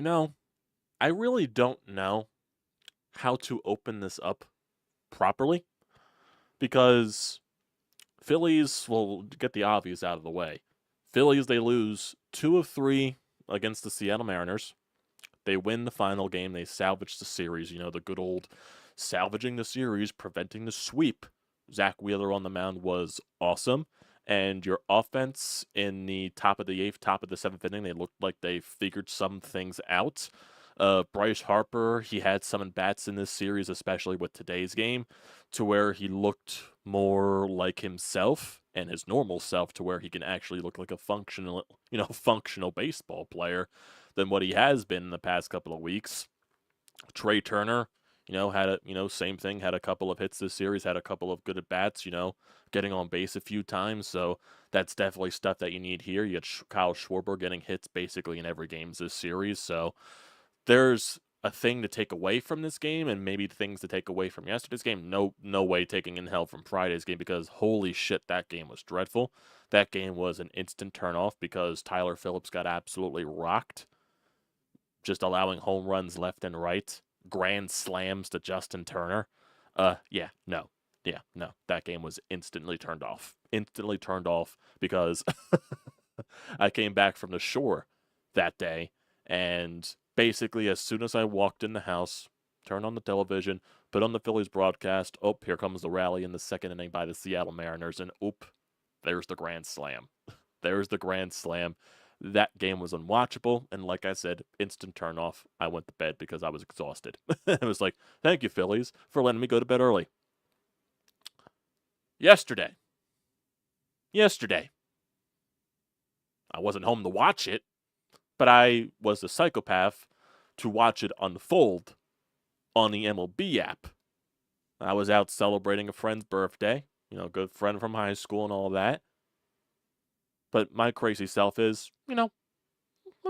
I really don't know how to open this up properly because Phillies will get the obvious out of the way. Phillies, they lose 2 of 3 against the Seattle Mariners. They win the final game. They salvage the series. The good old salvaging the series, preventing the sweep. Zack Wheeler on the mound was awesome. And your offense in the top of the 8th, top of the 7th inning, they looked like they figured some things out. Bryce Harper, he had some at-bats in this series, especially with today's game, to where he looked more like himself and his normal self, to where he can actually look like a functional baseball player than what he has been in the past couple of weeks. Trey Turner, had same thing, had a couple of hits this series, had a couple of good at bats, getting on base a few times. So that's definitely stuff that you need here. You get Kyle Schwarber getting hits basically in every game this series. So there's a thing to take away from this game, and maybe things to take away from yesterday's game. No way taking in hell from Friday's game, because holy shit, that game was dreadful. That game was an instant turnoff because Tyler Phillips got absolutely rocked, just allowing home runs left and right, grand slams to Justin Turner. No, that game was instantly turned off. Instantly turned off because I came back from the shore that day, and basically as soon as I walked in the house, turned on the television, put on the Phillies broadcast, here comes the rally in the second inning by the Seattle Mariners, and there's the grand slam. There's the grand slam. That game was unwatchable, and like I said, instant turn off. I went to bed because I was exhausted. It was like, thank you, Phillies, for letting me go to bed early. Yesterday, I wasn't home to watch it, but I was a psychopath to watch it unfold on the MLB app. I was out celebrating a friend's birthday, good friend from high school and all that. But my crazy self is, let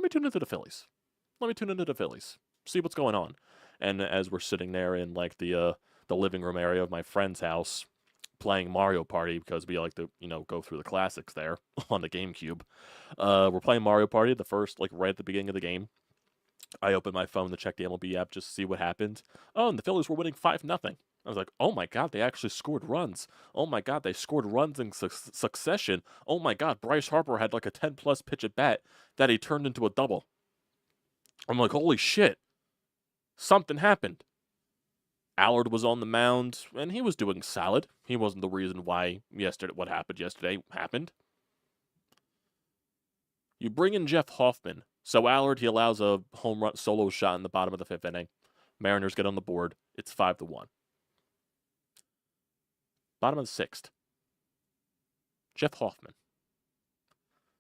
me tune into the Phillies. See what's going on. And as we're sitting there in like the living room area of my friend's house, playing Mario Party, because we like to go through the classics there on the GameCube. We're playing Mario Party, the first, like, right at the beginning of the game. I opened my phone to check the MLB app just to see what happened. Oh, and the Phillies were winning 5-0. I was like, oh my god, they actually scored runs. Oh my god, they scored runs in succession. Oh my god, Bryce Harper had like a 10-plus pitch at bat that he turned into a double. I'm like, holy shit, something happened. Allard was on the mound, and he was doing solid. He wasn't the reason why what happened yesterday happened. You bring in Jeff Hoffman. So Allard, he allows a home run solo shot in the bottom of the 5th inning. Mariners get on the board. It's 5-1. Bottom of the 6th. Jeff Hoffman.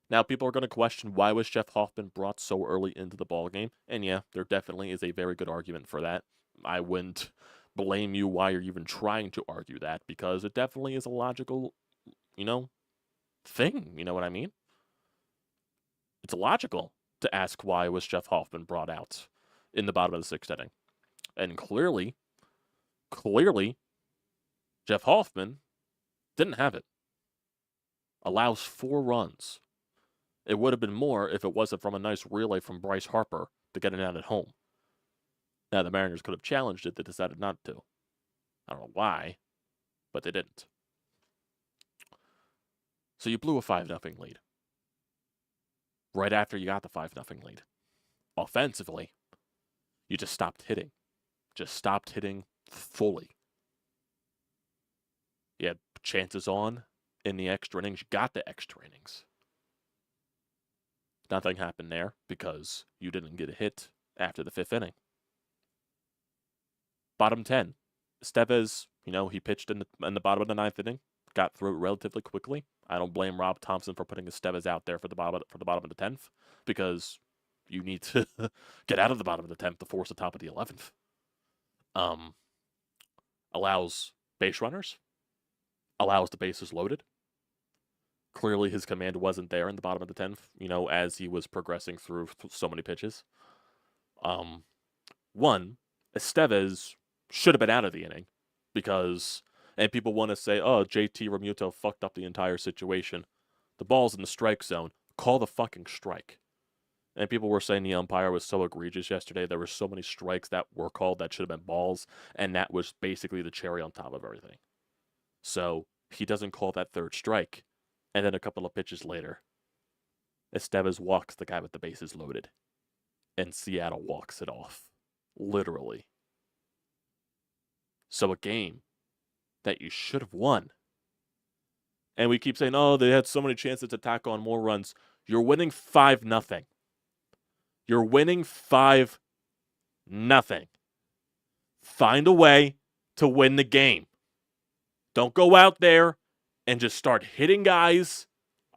Now, people are going to question, why was Jeff Hoffman brought so early into the ballgame? And yeah, there definitely is a very good argument for that. I wouldn't blame you why you're even trying to argue that, because it definitely is a logical, thing. You know what I mean? It's logical to ask, why was Jeff Hoffman brought out in the bottom of the 6th inning? And clearly, Jeff Hoffman didn't have it. Allows 4 runs. It would have been more if it wasn't from a nice relay from Bryce Harper to get it out at home. Now, the Mariners could have challenged it. They decided not to. I don't know why, but they didn't. So you blew a 5-0 lead. Right after you got the 5-0 lead. Offensively, you just stopped hitting. Just stopped hitting fully. You had chances on in the extra innings. You got the extra innings. Nothing happened there because you didn't get a hit after the 5th inning. Bottom 10. Estevez, he pitched in the bottom of the 9th inning. Got through it relatively quickly. I don't blame Rob Thompson for putting Estevez out there for the bottom of the 10th, because you need to get out of the bottom of the 10th to force the top of the 11th. Allows base runners. Allows the bases loaded. Clearly his command wasn't there in the bottom of the 10th, as he was progressing through so many pitches. Estevez should have been out of the inning because, and people want to say, oh, JT Realmuto fucked up the entire situation. The ball's in the strike zone. Call the fucking strike. And people were saying the umpire was so egregious yesterday. There were so many strikes that were called that should have been balls, and that was basically the cherry on top of everything. So he doesn't call that third strike. And then a couple of pitches later, Estevez walks the guy with the bases loaded. And Seattle walks it off. Literally. So a game that you should have won. And we keep saying, oh, they had so many chances to tack on more runs. You're winning 5-0. You're winning 5-0. Find a way to win the game. Don't go out there and just start hitting guys,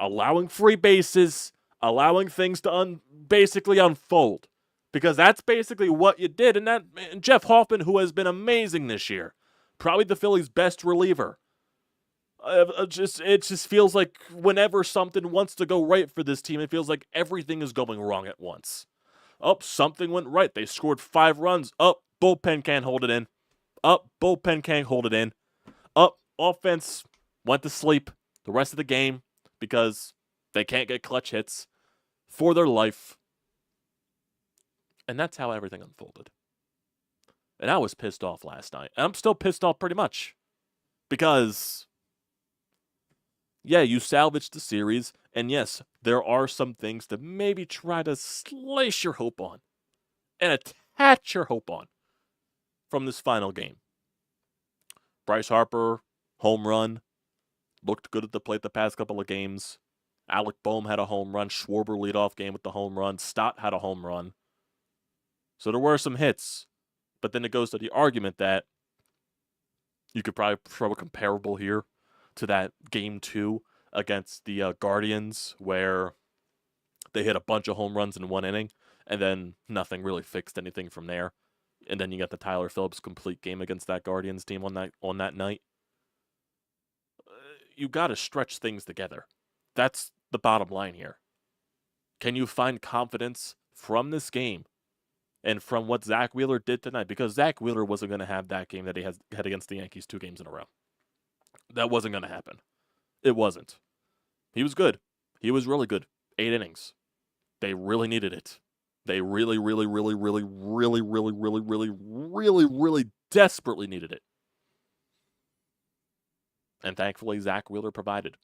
allowing free bases, allowing things to basically unfold. Because that's basically what you did. And Jeff Hoffman, who has been amazing this year, probably the Phillies' best reliever. It just feels like whenever something wants to go right for this team, it feels like everything is going wrong at once. Oh, something went right. They scored 5 runs. Oh, bullpen can't hold it in. Oh, bullpen can't hold it in. Oh, offense went to sleep the rest of the game because they can't get clutch hits for their life. And that's how everything unfolded. And I was pissed off last night. And I'm still pissed off pretty much. Because, yeah, you salvaged the series. And yes, there are some things to maybe try to slice your hope on. And attach your hope on from this final game. Bryce Harper, home run. Looked good at the plate the past couple of games. Alec Boehm had a home run. Schwarber leadoff game with the home run. Stott had a home run. So there were some hits. But then it goes to the argument that you could probably throw a comparable here to that Game 2 against the Guardians where they hit a bunch of home runs in one inning and then nothing really fixed anything from there. And then you got the Tyler Phillips complete game against that Guardians team on that night. You got to stretch things together. That's the bottom line here. Can you find confidence from this game and from what Zack Wheeler did tonight? Because Zack Wheeler wasn't going to have that game that he had against the Yankees 2 games in a row. That wasn't going to happen. It wasn't. He was good. He was really good. 8 innings. They really needed it. They really desperately needed it. And thankfully, Zack Wheeler provided.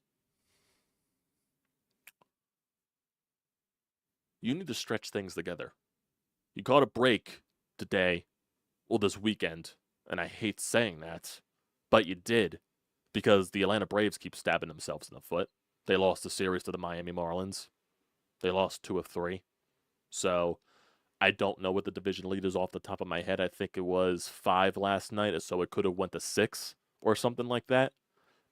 You need to stretch things together. You caught a break today, well, this weekend, and I hate saying that, but you did, because the Atlanta Braves keep stabbing themselves in the foot. They lost the series to the Miami Marlins. They lost 2 of 3. So I don't know what the division lead is off the top of my head. I think it was 5 last night, so it could have went to 6 or something like that.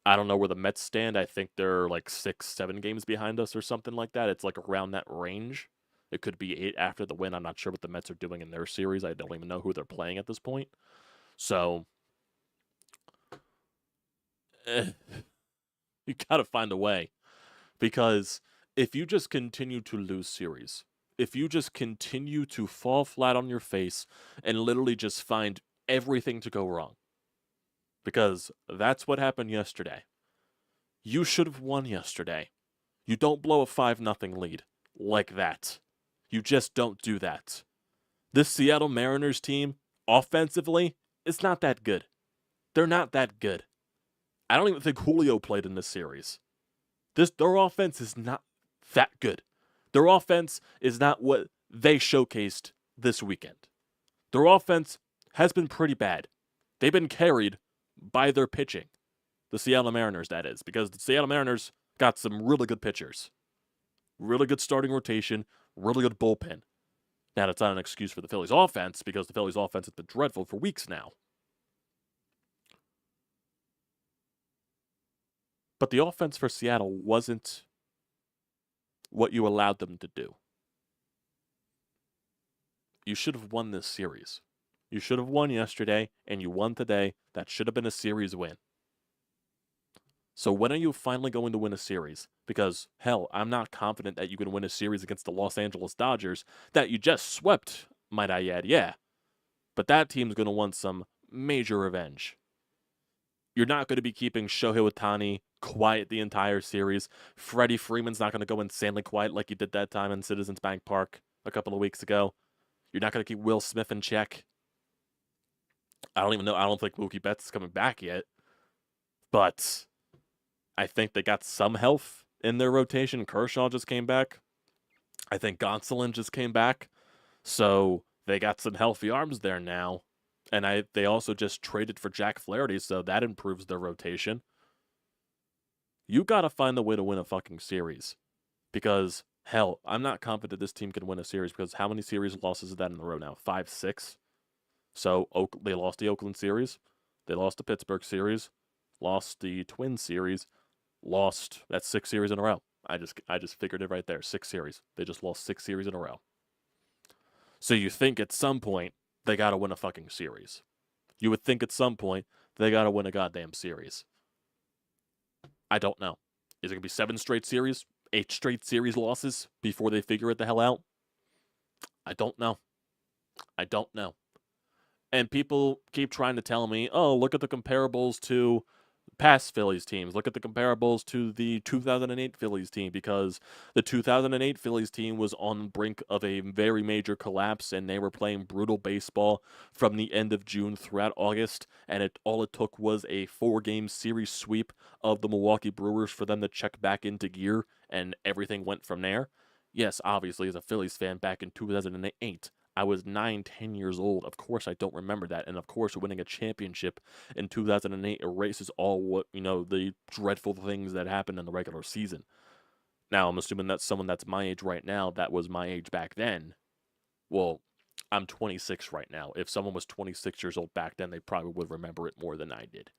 I don't know where the Mets stand. I think they're like 6, 7 games behind us or something like that. It's like around that range. It could be 8 after the win. I'm not sure what the Mets are doing in their series. I don't even know who they're playing at this point. So, you got to find a way. Because if you just continue to lose series, if you just continue to fall flat on your face and literally just find everything to go wrong, because that's what happened yesterday. You should have won yesterday. You don't blow a 5-0 lead like that. You just don't do that. This Seattle Mariners team, offensively, is not that good. They're not that good. I don't even think Julio played in this series. Their offense is not that good. Their offense is not what they showcased this weekend. Their offense has been pretty bad. They've been carried by their pitching. The Seattle Mariners, that is. Because the Seattle Mariners got some really good pitchers. Really good starting rotation. Really good bullpen. Now, that's not an excuse for the Phillies offense, because the Phillies offense has been dreadful for weeks now. But the offense for Seattle wasn't what you allowed them to do. You should have won this series. You should have won yesterday, and you won today. That should have been a series win. So when are you finally going to win a series? Because, hell, I'm not confident that you can win a series against the Los Angeles Dodgers that you just swept, might I add, yeah. But that team's going to want some major revenge. You're not going to be keeping Shohei Ohtani quiet the entire series. Freddie Freeman's not going to go insanely quiet like he did that time in Citizens Bank Park a couple of weeks ago. You're not going to keep Will Smith in check. I don't even know. I don't think Mookie Betts is coming back yet. But I think they got some health in their rotation. Kershaw just came back. I think Gonsolin just came back. So they got some healthy arms there now. And they also just traded for Jack Flaherty, so that improves their rotation. You got to find the way to win a fucking series. Because, hell, I'm not confident this team can win a series because how many series losses is that in a row now? 5, 6? So they lost the Oakland series. They lost the Pittsburgh series. Lost the Twins series. That's 6 series in a row. I just figured it right there. 6 series. They just lost 6 series in a row. So you think at some point they got to win a fucking series. You would think at some point they got to win a goddamn series. I don't know. Is it going to be 7 straight series? 8 straight series losses before they figure it the hell out? I don't know. I don't know. And people keep trying to tell me, oh, look at the comparables to past Phillies teams. Look at the comparables to the 2008 Phillies team because the 2008 Phillies team was on the brink of a very major collapse and they were playing brutal baseball from the end of June throughout August, and all it took was a 4-game series sweep of the Milwaukee Brewers for them to check back into gear, and everything went from there. Yes, obviously, as a Phillies fan back in 2008, I was 9, 10 years old. Of course, I don't remember that. And of course, winning a championship in 2008 erases all the dreadful things that happened in the regular season. Now, I'm assuming that's someone that's my age right now that was my age back then. Well, I'm 26 right now. If someone was 26 years old back then, they probably would remember it more than I did.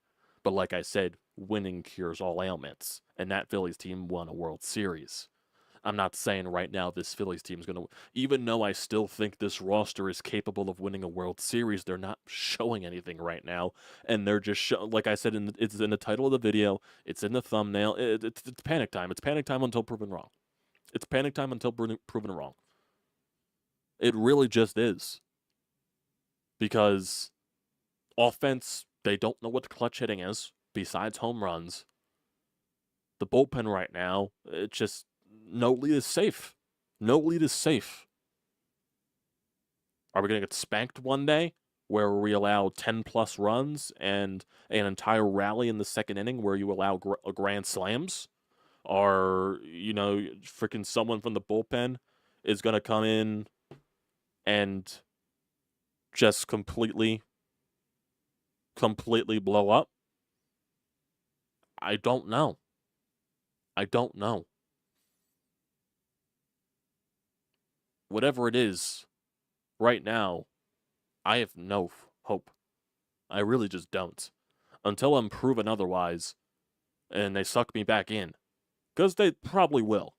But like I said, winning cures all ailments. And that Phillies team won a World Series. I'm not saying right now this Phillies team is going to, even though I still think this roster is capable of winning a World Series, they're not showing anything right now. And they're just, like I said, it's in the title of the video, it's in the thumbnail, it's panic time. It's panic time until proven wrong. It's panic time until proven wrong. It really just is. Because offense, they don't know what clutch hitting is, besides home runs. The bullpen right now, it's just, no lead is safe. No lead is safe. Are we going to get spanked one day where we allow 10-plus runs and an entire rally in the second inning where you allow grand slams? Or, freaking someone from the bullpen is going to come in and just completely blow up? I don't know. I don't know. Whatever it is, right now, I have no hope. I really just don't. Until I'm proven otherwise, and they suck me back in. Because they probably will.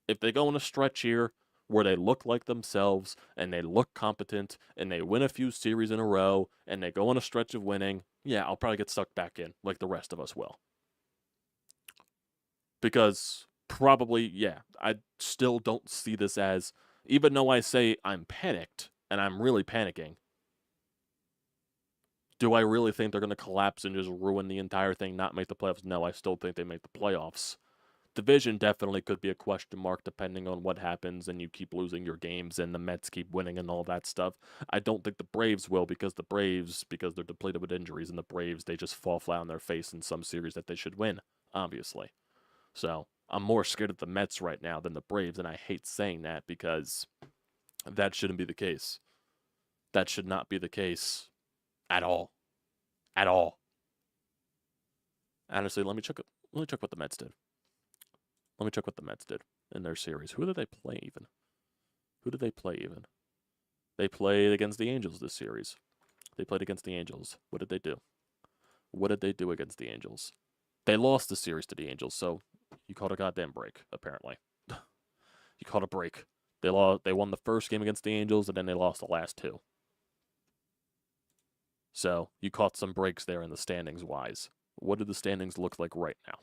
If they go on a stretch here where they look like themselves, and they look competent, and they win a few series in a row, and they go on a stretch of winning, yeah, I'll probably get sucked back in, like the rest of us will. Because probably, yeah, I still don't see this as, even though I say I'm panicked, and I'm really panicking, do I really think they're going to collapse and just ruin the entire thing, not make the playoffs? No, I still think they make the playoffs. Division definitely could be a question mark depending on what happens and you keep losing your games and the Mets keep winning and all that stuff. I don't think the Braves will because they're depleted with injuries, and the Braves, they just fall flat on their face in some series that they should win, obviously. So I'm more scared of the Mets right now than the Braves, and I hate saying that because that shouldn't be the case. That should not be the case at all. At all. Honestly, let me check what the Mets did. Let me check what the Mets did in their series. Who did they play even? They played against the Angels this series. They played against the Angels. What did they do? What did they do against the Angels? They lost the series to the Angels, so you called a goddamn break, apparently. You called a break. They won the first game against the Angels, and then they lost the last 2. So you caught some breaks there in the standings-wise. What do the standings look like right now?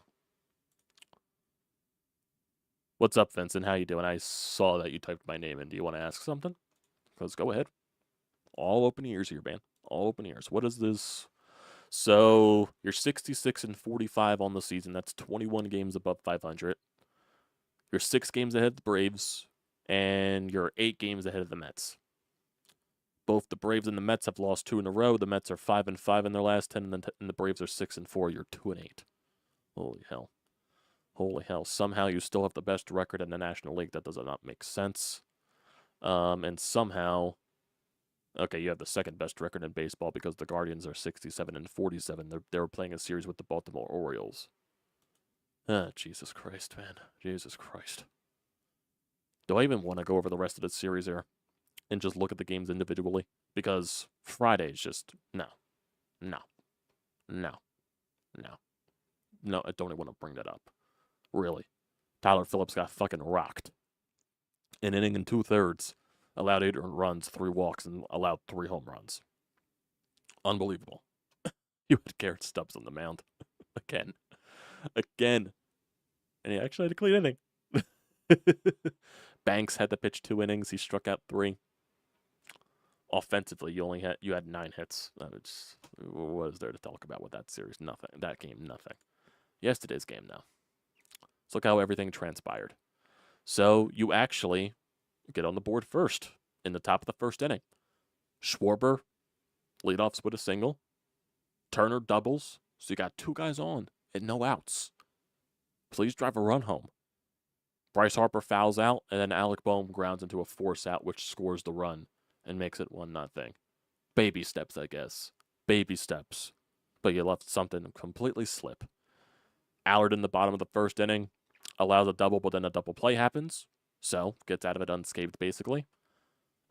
What's up, Vincent? How you doing? I saw that you typed my name in. Do you want to ask something? Let's go ahead. All open ears here, man. All open ears. What is this? So you're 66-45 on the season. That's 21 games above 500. You're 6 games ahead of the Braves, and you're 8 games ahead of the Mets. Both the Braves and the Mets have lost 2 in a row. The Mets are 5-5 in their last 10, and the Braves are 6-4. You're 2-8. Holy hell. Holy hell. Somehow you still have the best record in the National League. That does not make sense. And somehow, okay, you have the second best record in baseball because the Guardians are 67-47. They were playing a series with the Baltimore Orioles. Jesus Christ, man. Jesus Christ. Do I even want to go over the rest of the series here and just look at the games individually? Because Friday's just, no. No. No. No. No, I don't even want to bring that up. Really. Tyler Phillips got fucking rocked. An inning and 2/3. Allowed 8 runs, 3 walks, and allowed 3 home runs. Unbelievable. You had Garrett Stubbs on the mound. Again. And he actually had a clean inning. Banks had to pitch 2 innings. He struck out 3. Offensively, you had 9 hits. What is there to talk about with that series? Nothing. That game, nothing. Yesterday's game, though. Let's look how everything transpired. So you actually get on the board first in the top of the first inning. Schwarber leadoffs with a single. Turner doubles. So you got 2 guys on and no outs. Please drive a run home. Bryce Harper fouls out, and then Alec Boehm grounds into a force out, which scores the run and makes it 1-0. Baby steps, I guess. Baby steps. But you left something completely slip. Allard in the bottom of the first inning allows a double, but then a double play happens. So, gets out of it unscathed, basically.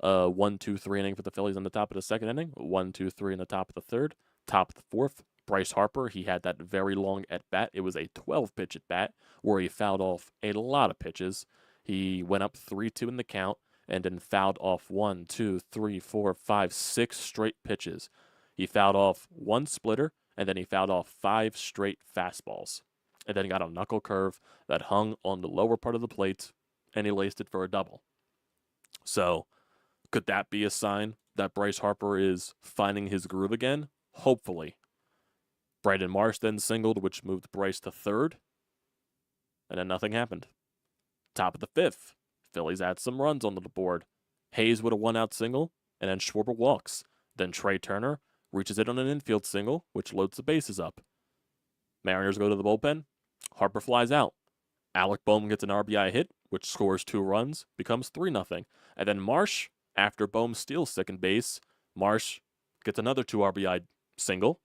1-2-3 inning for the Phillies in the top of the second inning. 1-2-3 in the top of the third. Top of the fourth. Bryce Harper, he had that very long at-bat. It was a 12-pitch at-bat where he fouled off a lot of pitches. He went up 3-2 in the count and then fouled off 1, 2, 3, 4, 5, 6 straight pitches. He fouled off 1 splitter, and then he fouled off 5 straight fastballs. And then he got a knuckle curve that hung on the lower part of the plate, and he laced it for a double. So, could that be a sign that Bryce Harper is finding his groove again? Hopefully. Brandon Marsh then singled, which moved Bryce to third. And then nothing happened. Top of the fifth, Phillies add some runs onto the board. Hayes with a 1-out single, and then Schwarber walks. Then Trey Turner reaches it on an infield single, which loads the bases up. Mariners go to the bullpen. Harper flies out. Alec Boehm gets an RBI hit, which scores 2 runs, becomes 3-0. And then Marsh, after Boehm steals second base, Marsh gets another 2 RBI single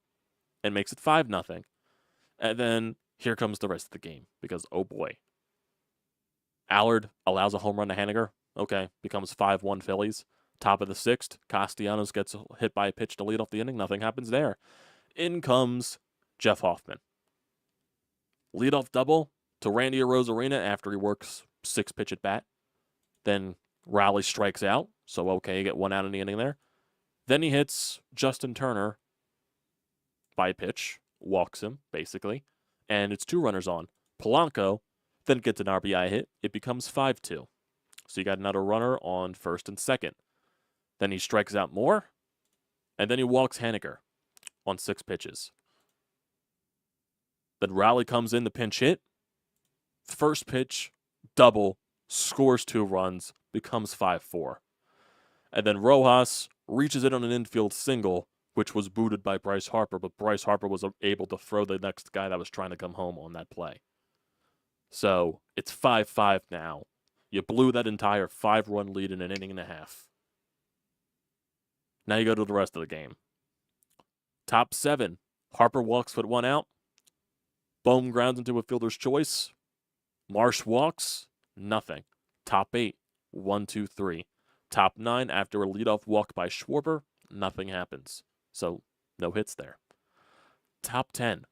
and makes it 5-0. And then here comes the rest of the game because, oh boy. Allard allows a home run to Haniger. Okay, becomes 5-1 Phillies. Top of the 6th, Castellanos gets hit by a pitch to lead off the inning. Nothing happens there. In comes Jeff Hoffman. Leadoff double to Randy Arozarena after he works 6-pitch at bat. Then Raleigh strikes out. So, okay, you get 1 out in the inning there. Then he hits Justin Turner by a pitch, walks him, basically, and it's 2 runners on. Polanco then gets an RBI hit. It becomes 5-2. So you got another runner on first and second. Then he strikes out more, and then he walks Haniger on 6 pitches. Then Raleigh comes in, the pinch hit. First pitch, double, scores 2 runs, becomes 5-4. And then Rojas reaches it on an infield single, which was booted by Bryce Harper, but Bryce Harper was able to throw the next guy that was trying to come home on that play. So it's 5-5 now. You blew that entire 5-run lead in an inning and a half. Now you go to the rest of the game. Top 7, Harper walks with 1 out. Boehm grounds into a fielder's choice. Marsh walks, nothing. Top 8, 1, 2, 3. Top 9, after a leadoff walk by Schwarber, nothing happens. So, no hits there. Top 10.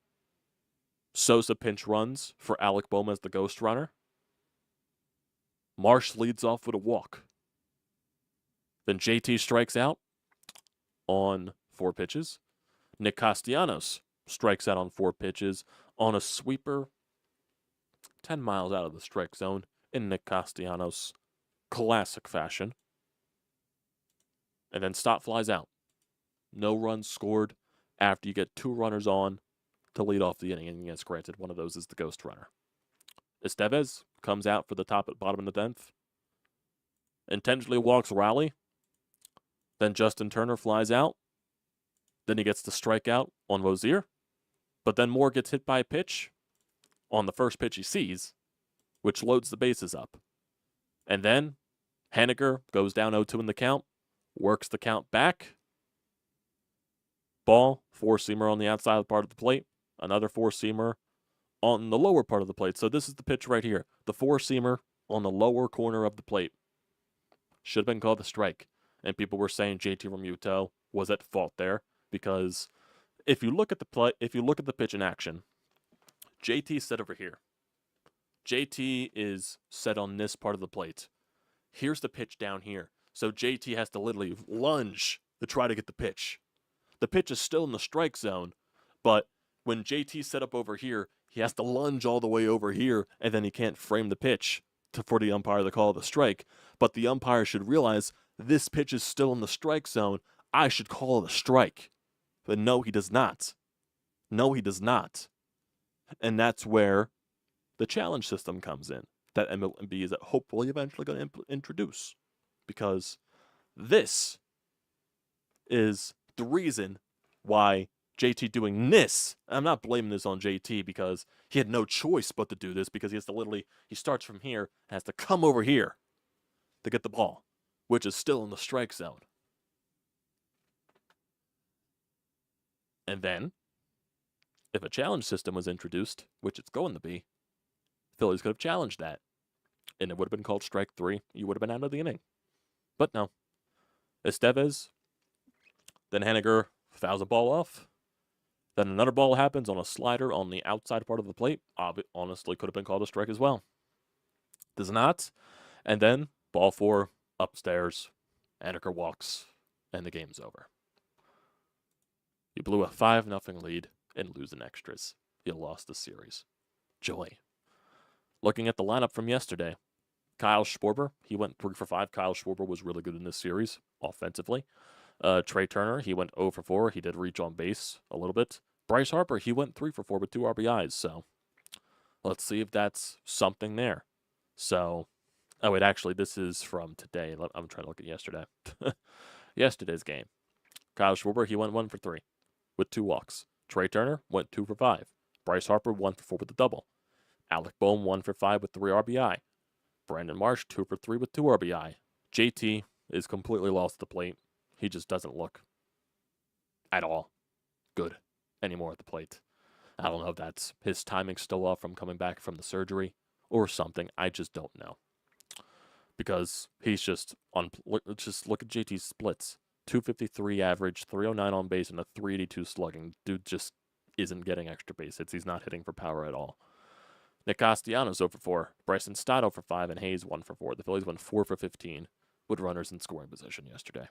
Sosa pinch runs for Alec Boehm as the ghost runner. Marsh leads off with a walk. Then JT strikes out on 4 pitches. Nick Castellanos strikes out on 4 pitches on a sweeper 10 miles out of the strike zone in Nick Castellanos' classic fashion. And then Stott flies out. No runs scored. after you get 2 runners on to lead off the inning. And yes, granted, one of those is the ghost runner. Estevez comes out for the bottom of the 10th. Intentionally walks Raleigh. Then Justin Turner flies out. Then he gets the strikeout on Rozier. But then Moore gets hit by a pitch on the first pitch he sees, which loads the bases up. And then Haniger goes down 0-2 in the count, works the count back. Ball, 4-seamer on the outside part of the plate. Another 4-seamer on the lower part of the plate. So this is the pitch right here. The 4-seamer on the lower corner of the plate. Should have been called a strike. And people were saying JT Realmuto was at fault there because if you look at the pitch in action, JT's set over here. JT is set on this part of the plate. Here's the pitch down here. So JT has to literally lunge to try to get the pitch. The pitch is still in the strike zone, but when JT's set up over here, he has to lunge all the way over here, and then he can't frame the pitch for the umpire to call the strike. But the umpire should realize this pitch is still in the strike zone. I should call it a strike. But no, he does not. No, he does not. And that's where the challenge system comes in that MLB is hopefully eventually going to introduce. Because this is the reason why JT doing this, I'm not blaming this on JT because he had no choice but to do this because he has to literally, he starts from here and has to come over here to get the ball, which is still in the strike zone. And then, if a challenge system was introduced, which it's going to be, Phillies could have challenged that. And it would have been called strike 3. You would have been out of the inning. But no. Estevez, then Haniger fouls a ball off. Then another ball happens on a slider on the outside part of the plate. Honestly, could have been called a strike as well. Does not. And then, ball 4, upstairs. Haniger walks, and the game's over. You blew a 5-0 lead and lose in extras. You lost the series. Joy. Looking at the lineup from yesterday, Kyle Schwarber, he went 3 for 5. Kyle Schwarber was really good in this series, offensively. Trey Turner, he went 0 for 4. He did reach on base a little bit. Bryce Harper, he went 3 for 4 with 2 RBIs. So let's see if that's something there. So, oh wait, actually, this is from today. I'm trying to look at yesterday. Yesterday's game. Kyle Schwarber, he went 1 for 3 with 2 walks. Trey Turner went 2 for 5. Bryce Harper 1 for 4 with a double. Alec Boehm 1 for 5 with 3 RBI. Brandon Marsh 2 for 3 with 2 RBI. JT is completely lost at the plate. He just doesn't look at all good anymore at the plate. I don't know if that's his timing still off from coming back from the surgery or something. I just don't know. Because he's just just look at JT's splits. 253 average, 309 on base, and a 382 slugging. Dude just isn't getting extra base hits. He's not hitting for power at all. Nick Castellanos 0 for 4. Bryson Stott 0 for 5, and Hayes 1 for 4. The Phillies went 4 for 15 with runners in scoring position yesterday.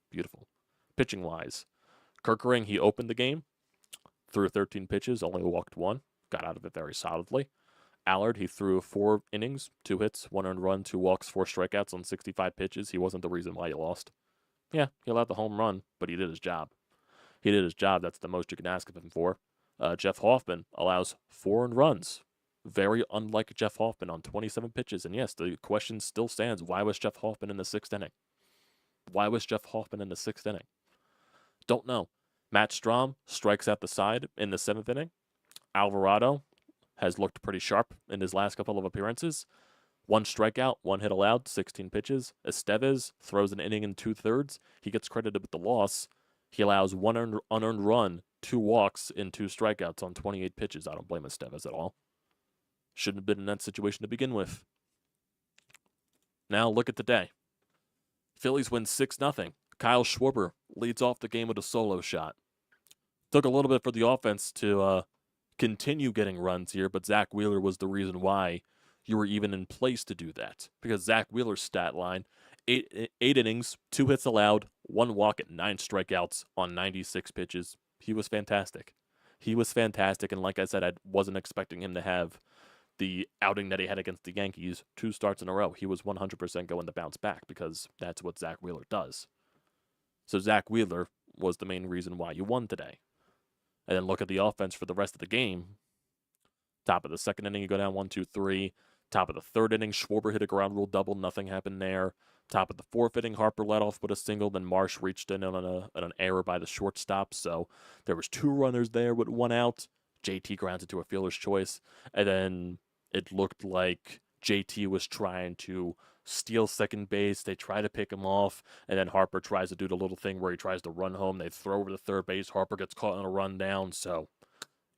Beautiful. Pitching-wise, Kerkering, he opened the game, threw 13 pitches, only walked 1, got out of it very solidly. Allard, he threw 4 innings, 2 hits, 1 earned run, 2 walks, 4 strikeouts on 65 pitches. He wasn't the reason why you lost. Yeah, he allowed the home run, but he did his job. He did his job. That's the most you can ask of him for. Jeff Hoffman allows 4 earned runs. Very unlike Jeff Hoffman on 27 pitches. And yes, the question still stands. Why was Jeff Hoffman in the 6th inning? Why was Jeff Hoffman in the 6th inning? Don't know. Matt Strom strikes out the side in the 7th inning. Alvarado has looked pretty sharp in his last couple of appearances. 1 strikeout, 1 hit allowed, 16 pitches. Estevez throws an inning in 2/3. He gets credited with the loss. He allows 1 unearned run, 2 walks, and 2 strikeouts on 28 pitches. I don't blame Estevez at all. Shouldn't have been in that situation to begin with. Now look at today. Phillies win 6-0. Kyle Schwarber leads off the game with a solo shot. Took a little bit for the offense to continue getting runs here, but Zack Wheeler was the reason why you were even in place to do that. Because Zack Wheeler's stat line, 8 innings, 2 hits allowed, 1 walk at 9 strikeouts on 96 pitches. He was fantastic. He was fantastic, and like I said, I wasn't expecting him to have the outing that he had against the Yankees, 2 starts in a row. He was 100% going to bounce back because that's what Zack Wheeler does. So Zack Wheeler was the main reason why you won today. And then look at the offense for the rest of the game. Top of the second inning, you go down 1-2-3. Top of the third inning, Schwarber hit a ground rule double. Nothing happened there. Top of the fourth inning, Harper led off with a single. Then Marsh reached in on an error by the shortstop. So there was 2 runners there with 1 out. JT grounded to a fielder's choice. And then it looked like JT was trying to steal second base. They try to pick him off. And then Harper tries to do the little thing where he tries to run home. They throw over to third base. Harper gets caught on a run down. So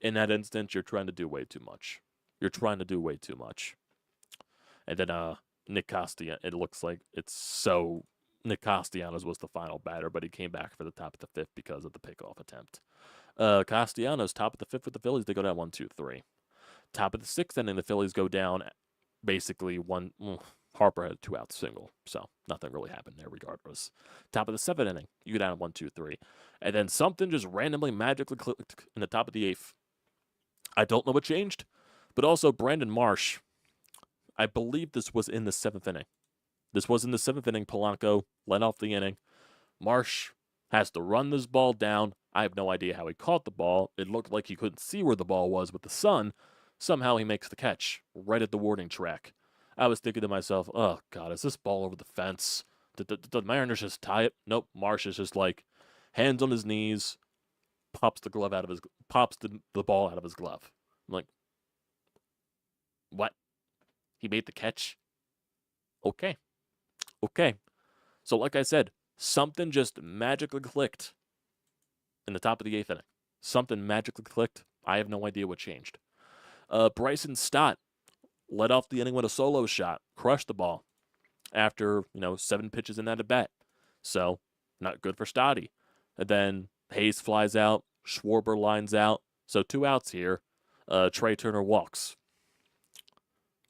in that instance, you're trying to do way too much. You're trying to do way too much. And then Nick Castellanos, it looks like Nick Castellanos was the final batter, but he came back for the top of the 5th because of the pickoff attempt. Castellanos, top of the 5th with the Phillies, they go down 1-2-3. Top of the 6th inning, the Phillies go down basically Harper had a 2-out single, so nothing really happened there regardless. Top of the 7th inning, you go down 1-2-3. And then something just randomly magically clicked in the top of the 8th. I don't know what changed, but also Brandon Marsh, I believe this was in the 7th inning. This was in the 7th inning. Polanco led off the inning. Marsh has to run this ball down. I have no idea how he caught the ball. It looked like he couldn't see where the ball was with the sun. Somehow he makes the catch right at the warning track. I was thinking to myself, oh, God, is this ball over the fence? Did the Mariners just tie it? Nope. Marsh is just like hands on his knees, pops the ball out of his glove. I'm like, what? He made the catch? Okay. So like I said, something just magically clicked in the top of the 8th inning. Something magically clicked. I have no idea what changed. Bryson Stott led off the inning with a solo shot, crushed the ball after 7 pitches in that at bat. So not good for Stotty. And then Hayes flies out, Schwarber lines out. So 2 outs here. Trey Turner walks.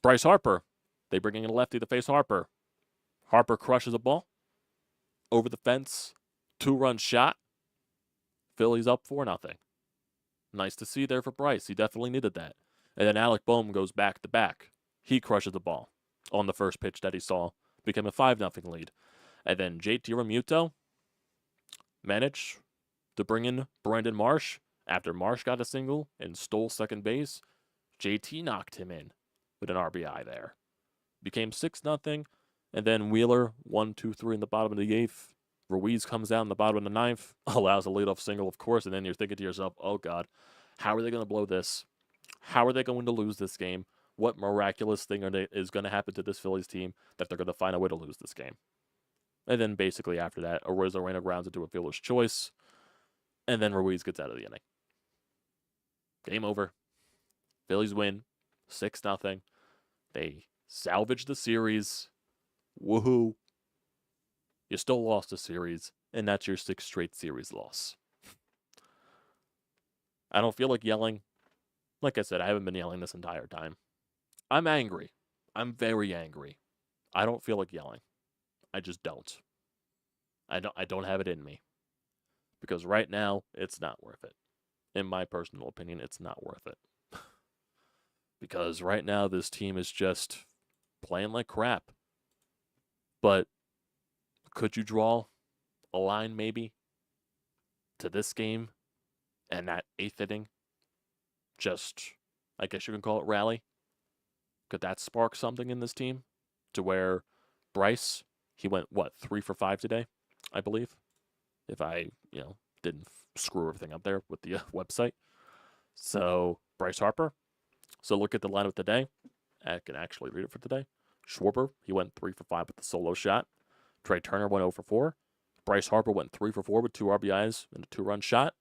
Bryce Harper, they bring in a lefty to face Harper. Harper crushes a ball over the fence, 2-run shot. Phillies up 4-0. Nice to see there for Bryce. He definitely needed that. And then Alec Bohm goes back to back. He crushes the ball on the first pitch that he saw. Became a 5-0 lead. And then JT Realmuto managed to bring in Brandon Marsh. After Marsh got a single and stole second base, JT knocked him in with an RBI there. Became 6-0. And then Wheeler, 1-2-3 in the bottom of the 8th. Ruiz comes out in the bottom of the 9th, allows a leadoff single, of course, and then you're thinking to yourself, oh, God, how are they going to blow this? How are they going to lose this game? What miraculous thing is going to happen to this Phillies team that they're going to find a way to lose this game? And then basically after that, Arozarena grounds into a fielder's choice, and then Ruiz gets out of the inning. Game over. Phillies win 6-0. They salvage the series. Woohoo. You still lost the series, and that's your 6th straight series loss. I don't feel like yelling. Like I said, I haven't been yelling this entire time. I'm angry. I'm very angry. I don't feel like yelling. I just don't. I don't have it in me. Because right now, it's not worth it. In my personal opinion, it's not worth it. Because right now, this team is just playing like crap. But could you draw a line maybe to this game and that 8th inning? Just, I guess you can call it rally. Could that spark something in this team to where Bryce, he went, 3 for 5 today, I believe? If I, didn't screw everything up there with the website. So, Bryce Harper. So, look at the lineup today. I can actually read it for today. Schwarber, he went 3 for 5 with the solo shot. Trey Turner went 0 for 4. Bryce Harper went 3 for 4 with 2 RBIs and a 2-run shot.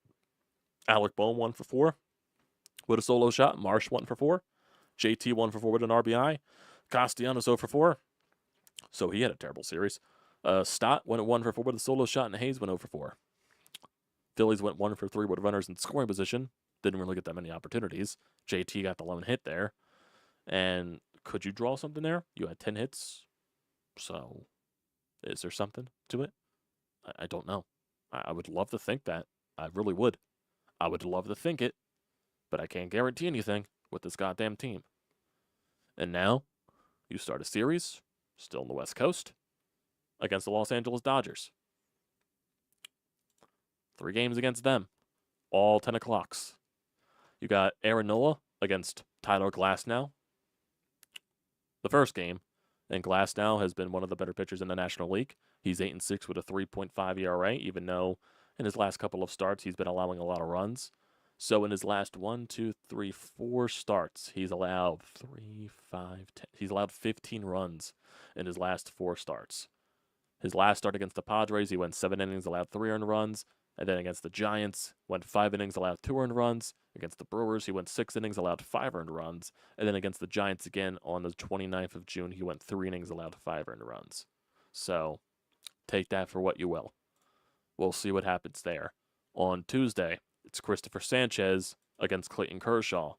Alec Bohm 1 for 4 with a solo shot. Marsh 1 for 4. JT 1 for 4 with an RBI. Castellanos 0 for 4. So he had a terrible series. Stott went 1 for 4 with a solo shot, and Hayes went 0 for 4. Phillies went 1 for 3 with runners in scoring position. Didn't really get that many opportunities. JT got the lone hit there. And could you draw something there? You had 10 hits. So is there something to it? I don't know. I would love to think that. I really would. I would love to think it. But I can't guarantee anything with this goddamn team. And now, you start a series, still on the West Coast, against the Los Angeles Dodgers. 3 games against them. all 10 o'clocks. You got Nola against Tyler Glasnow. The first game, and Glasnow has been one of the better pitchers in the National League. He's 8-6 with a 3.5 ERA, even though in his last couple of starts he's been allowing a lot of runs. So in his last 4 starts, he's allowed 15 runs in his last 4 starts. His last start against the Padres, he went 7 innings, allowed 3 earned runs. And then against the Giants, went 5 innings, allowed 2 earned runs. Against the Brewers, he went 6 innings, allowed 5 earned runs. And then against the Giants again on the 29th of June, he went 3 innings, allowed 5 earned runs. So take that for what you will. We'll see what happens there. On Tuesday, it's Christopher Sanchez against Clayton Kershaw.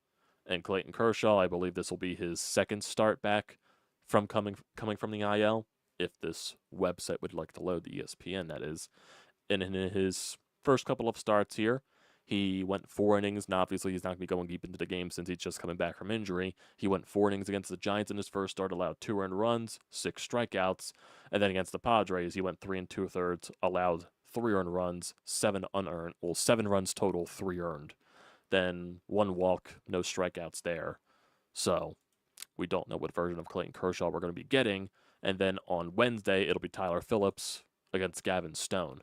And Clayton Kershaw, I believe this will be his second start back from coming from the IL, if this website would like to load, the ESPN, that is. And in his first couple of starts here, he went 4 innings, and obviously he's not going to be going deep into the game since he's just coming back from injury. He went 4 innings against the Giants in his first start, allowed 2 earned runs, 6 strikeouts, and then against the Padres, he went 3 2/3, allowed 3 earned runs, 7 unearned, 7 runs total, 3 earned. Then 1 walk, no strikeouts there. So we don't know what version of Clayton Kershaw we're going to be getting. And then on Wednesday, it'll be Tyler Phillips against Gavin Stone.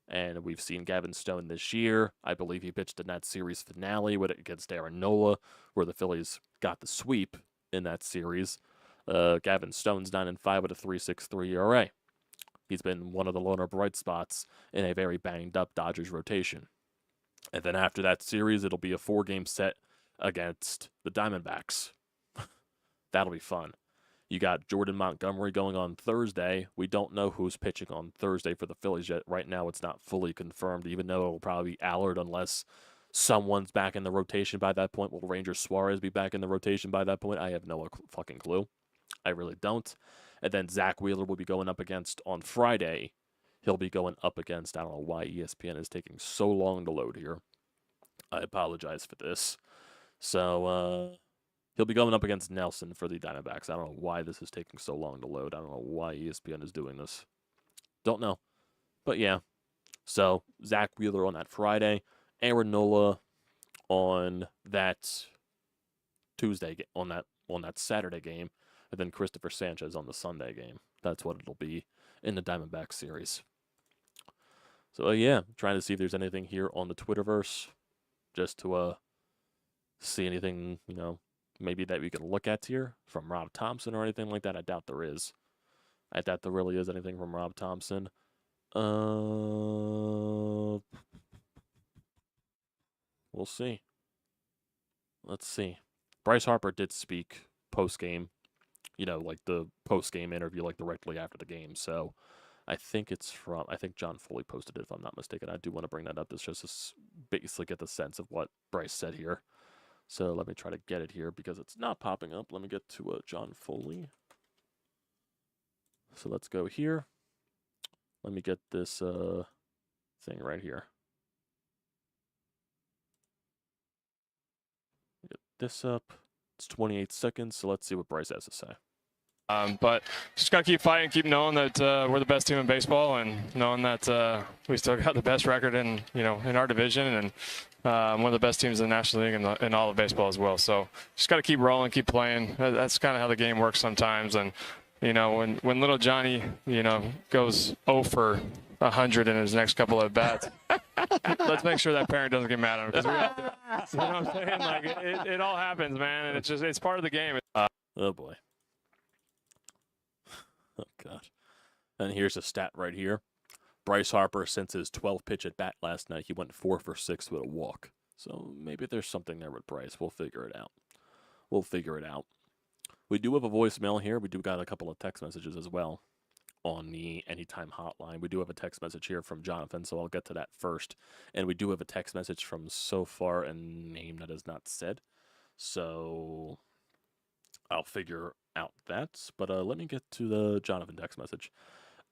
And we've seen Gavin Stone this year. I believe he pitched in that series finale against Nola, where the Phillies got the sweep in that series. Gavin Stone's 9-5 with a 3.63 ERA. He's been one of the loner bright spots in a very banged-up Dodgers rotation. And then after that series, it'll be a 4-game set against the Diamondbacks. That'll be fun. You got Jordan Montgomery going on Thursday. We don't know who's pitching on Thursday for the Phillies yet. Right now, it's not fully confirmed, even though it'll probably be Allard unless someone's back in the rotation by that point. Will Ranger Suarez be back in the rotation by that point? I have no fucking clue. I really don't. And then Zack Wheeler will be going up against on Friday. He'll be going up against, I don't know why ESPN is taking so long to load here. I apologize for this. So, he'll be going up against Nelson for the Diamondbacks. I don't know why this is taking so long to load. I don't know why ESPN is doing this. Don't know. But yeah. So, Zack Wheeler on that Friday. Aaron Nola on that Tuesday, on that Saturday game. And then Christopher Sanchez on the Sunday game. That's what it'll be in the Diamondback series. So, yeah. Trying to see if there's anything here on the Twitterverse. Just to see anything, maybe that we can look at here from Rob Thompson or anything like that. I doubt there is. I doubt there really is anything from Rob Thompson. We'll see. Let's see. Bryce Harper did speak post-game, like the post-game interview, like directly after the game. So I think John Foley posted it, if I'm not mistaken. I do want to bring that up. This just to basically get the sense of what Bryce said here. So let me try to get it here because it's not popping up. Let me get to John Foley. So let's go here. Let me get this thing right here. Get this up. It's 28 seconds, so let's see what Bryce has to say. But just got to keep fighting, keep knowing that we're the best team in baseball, and knowing that we still got the best record in our division, and one of the best teams in the National League and in all of baseball as well. So just got to keep rolling, keep playing. That's kind of how the game works sometimes. And when little Johnny goes 0 for 100 in his next couple of bats, let's make sure that parent doesn't get mad at him, because we all do. You know what I'm saying? Like it all happens, man, and it's part of the game. Oh boy. Oh, God. And here's a stat right here. Bryce Harper, since his 12th pitch at bat last night, he went 4 for 6 with a walk. So maybe there's something there with Bryce. We'll figure it out. We do have a voicemail here. We do got a couple of text messages as well on the Anytime hotline. We do have a text message here from Jonathan, so I'll get to that first. And we do have a text message from so far a name that is not said. So I'll figure out that, but let me get to the Jonathan text message.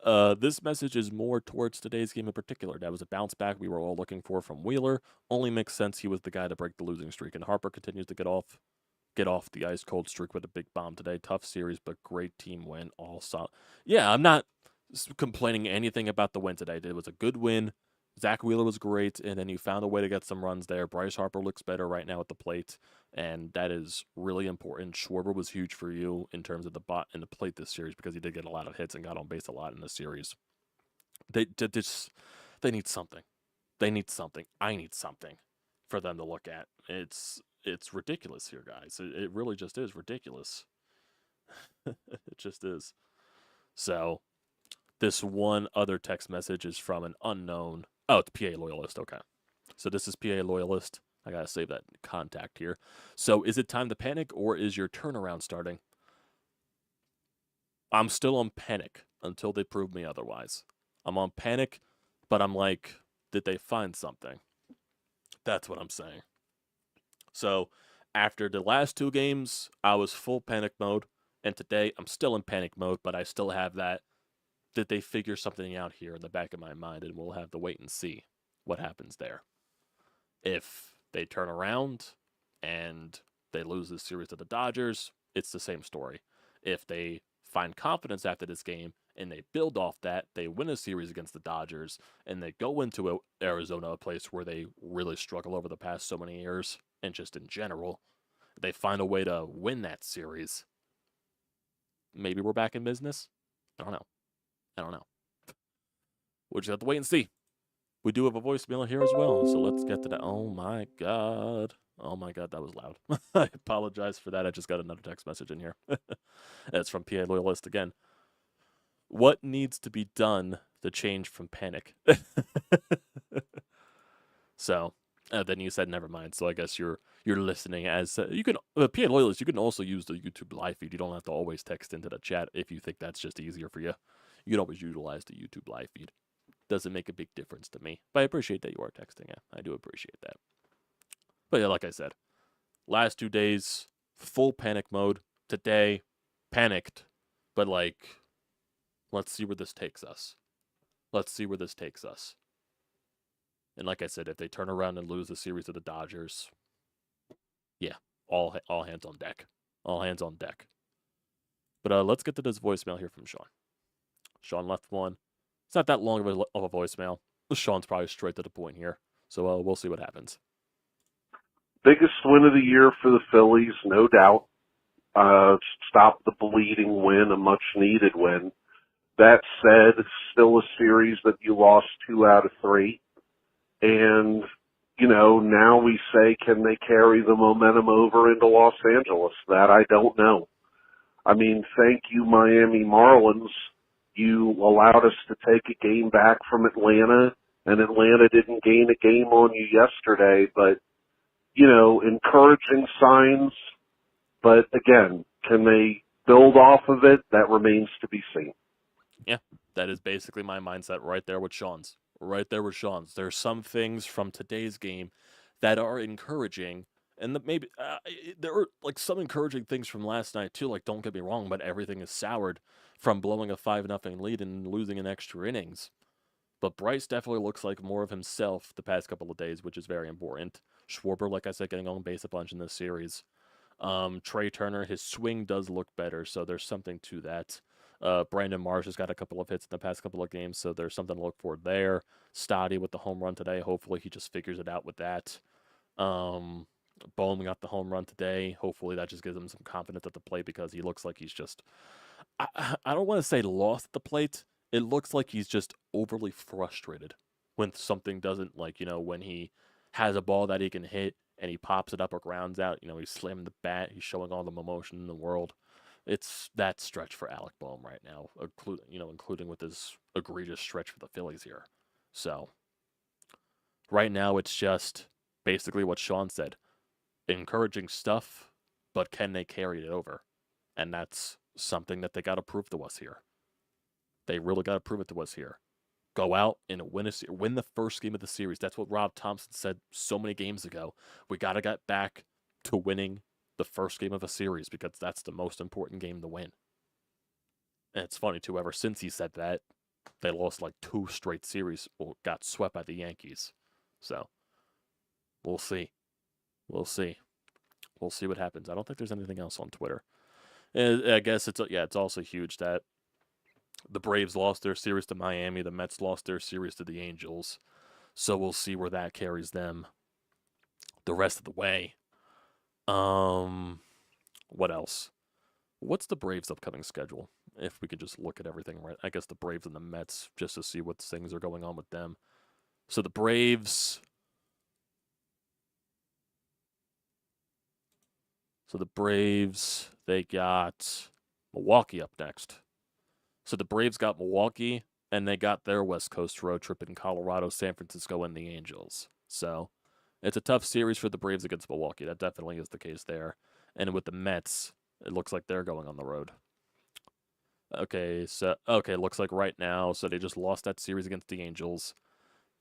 This message is more towards today's game in particular. That was a bounce back we were all looking for from Wheeler. Only makes sense he was the guy to break the losing streak, and Harper continues to get off the ice cold streak with a big bomb today. Tough series, but great team win. All solid. Yeah, I'm not complaining anything about the win today. It was a good win. Zack Wheeler was great, and then you found a way to get some runs there. Bryce Harper looks better right now at the plate, and that is really important. Schwarber was huge for you in terms of the bot and the plate this series because he did get a lot of hits and got on base a lot in the series. They need something. They need something. I need something for them to look at. It's ridiculous here, guys. It really just is ridiculous. It just is. So this one other text message is from an unknown. Oh, it's PA Loyalist. Okay. So this is PA Loyalist. I got to save that contact here. So is it time to panic or is your turnaround starting? I'm still on panic until they prove me otherwise. I'm on panic, but I'm like, did they find something? That's what I'm saying. So after the last 2 games, I was full panic mode. And today, I'm still in panic mode, but I still have that. Did they figure something out here in the back of my mind? And we'll have to wait and see what happens there. If they turn around and they lose this series to the Dodgers, it's the same story. If they find confidence after this game and they build off that, they win a series against the Dodgers, and they go into Arizona, a place where they really struggle over the past so many years, and just in general, they find a way to win that series. Maybe we're back in business. I don't know. We'll just have to wait and see. We do have a voicemail here as well, so let's get to that. Oh my god, that was loud. I apologize for that. I just got another text message in here. It's from PA Loyalist again. What needs to be done to change from panic? So then you said never mind. So I guess you're listening as you can. PA Loyalist, you can also use the YouTube live feed. You don't have to always text into the chat if you think that's just easier for you. You can always utilize the YouTube live feed. Doesn't make a big difference to me, but I appreciate that you are texting. Yeah, I do appreciate that. But yeah, like I said, last 2 days, full panic mode. Today, panicked, but like, let's see where this takes us. And like I said, if they turn around and lose the series to the Dodgers, yeah, all hands on deck. All hands on deck. But let's get to this voicemail here from Sean. Sean left one. It's not that long of a voicemail. Sean's probably straight to the point here. So we'll see what happens. Biggest win of the year for the Phillies, no doubt. Stop the bleeding win, a much-needed win. That said, still a series that you lost 2 out of 3. And, now we say, can they carry the momentum over into Los Angeles? That I don't know. I mean, thank you, Miami Marlins. You allowed us to take a game back from Atlanta, and Atlanta didn't gain a game on you yesterday, but encouraging signs, but again, can they build off of it? That remains to be seen. Yeah, that is basically my mindset right there with Sean's. There's some things from today's game that are encouraging, and maybe there are like some encouraging things from last night too. Like, don't get me wrong, but everything is soured from blowing a 5-0 lead and losing in extra innings. But Bryce definitely looks like more of himself the past couple of days, which is very important. Schwarber, like I said, getting on base a bunch in this series. Trey Turner, his swing does look better, so there's something to that. Brandon Marsh has got a couple of hits in the past couple of games, so there's something to look for there. Stotty with the home run today. Hopefully he just figures it out with that. Bowman got the home run today. Hopefully that just gives him some confidence at the plate because he looks like he's just... I don't want to say lost at the plate. It looks like he's just overly frustrated when something doesn't, when he has a ball that he can hit and he pops it up or grounds out, he's slamming the bat, he's showing all the emotion in the world. It's that stretch for Alec Boehm right now, including with his egregious stretch for the Phillies here. So, right now it's just basically what Sean said. Encouraging stuff, but can they carry it over? And that's something that they got to prove to us here. They really got to prove it to us here. Go out and win the first game of the series. That's what Rob Thompson said so many games ago. We got to get back to winning the first game of a series because that's the most important game to win. And it's funny, too, ever since he said that, they lost like 2 straight series or got swept by the Yankees. So, we'll see. We'll see what happens. I don't think there's anything else on Twitter. And I guess it's also huge that the Braves lost their series to Miami. The Mets lost their series to the Angels. So we'll see where that carries them the rest of the way. What else? What's the Braves' upcoming schedule? If we could just look at everything right. I guess the Braves and the Mets, just to see what things are going on with them. So the Braves... they got Milwaukee up next. So the Braves got Milwaukee, and they got their West Coast road trip in Colorado, San Francisco, and the Angels. So it's a tough series for the Braves against Milwaukee. That definitely is the case there. And with the Mets, it looks like they're going on the road. Okay, looks like right now, so they just lost that series against the Angels,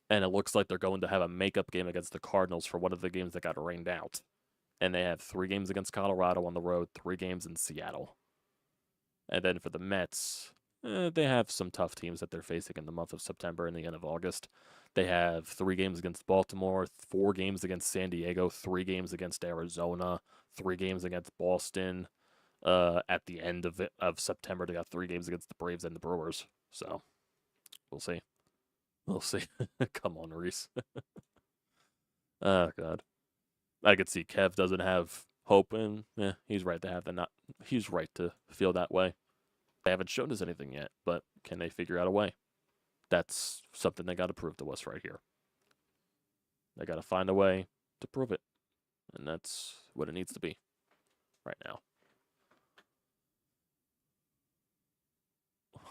and it looks like they're going to have a makeup game against the Cardinals for one of the games that got rained out. And they have 3 games against Colorado on the road, 3 games in Seattle. And then for the Mets, they have some tough teams that they're facing in the month of September and the end of August. They have 3 games against Baltimore, 4 games against San Diego, 3 games against Arizona, 3 games against Boston. At the end of September, they got 3 games against the Braves and the Brewers. So, we'll see. We'll see. Come on, Reese. Oh, God. I could see Kev doesn't have hope, and he's right to have he's right to feel that way. They haven't shown us anything yet, but can they figure out a way? That's something they got to prove to us right here. They got to find a way to prove it, and that's what it needs to be right now.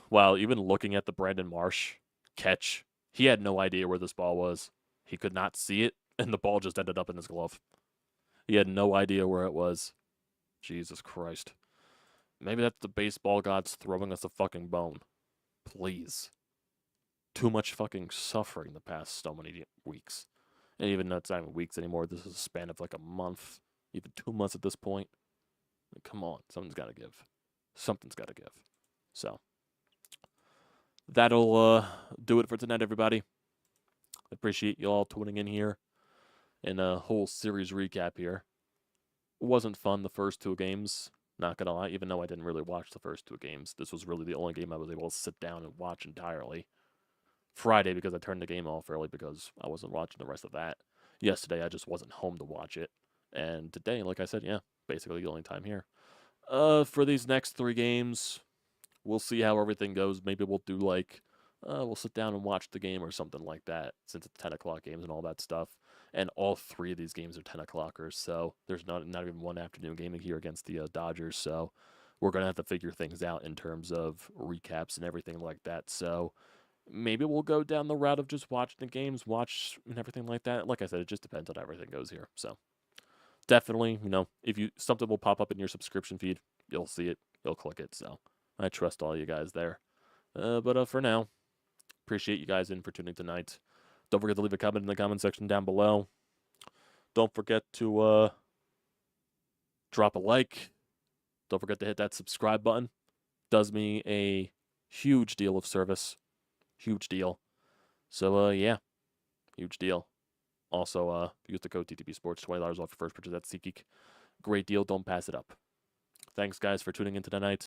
Wow, even looking at the Brandon Marsh catch, he had no idea where this ball was. He could not see it, and the ball just ended up in his glove. He had no idea where it was. Jesus Christ. Maybe that's the baseball gods throwing us a fucking bone. Please. Too much fucking suffering the past so many weeks. And even though it's not even weeks anymore, this is a span of like a month, even 2 months at this point. Come on, something's got to give. Something's got to give. So, that'll do it for tonight, everybody. Appreciate you all tuning in here and a whole series recap here. It wasn't fun the first 2 games, not gonna lie, even though I didn't really watch the first 2 games. This was really the only game I was able to sit down and watch entirely. Friday, because I turned the game off early because I wasn't watching the rest of that. Yesterday, I just wasn't home to watch it. And today, like I said, basically the only time here. For these next 3 games, we'll see how everything goes. Maybe we'll do we'll sit down and watch the game or something like that, since it's 10 o'clock games and all that stuff. And all 3 of these games are 10 o'clockers, so there's not even one afternoon gaming here against the Dodgers. So we're going to have to figure things out in terms of recaps and everything like that. So maybe we'll go down the route of just watching the games, and everything like that. Like I said, it just depends on everything goes here. So definitely, if something will pop up in your subscription feed, you'll see it, you'll click it. So I trust all you guys there. But for now, appreciate you guys in for tuning tonight. Don't forget to leave a comment in the comment section down below. Don't forget to drop a like. Don't forget to hit that subscribe button. Does me a huge deal of service. Huge deal. So, huge deal. Also, use the code TTPSPORTS, $20 off your first purchase at SeatGeek. Great deal. Don't pass it up. Thanks, guys, for tuning in tonight.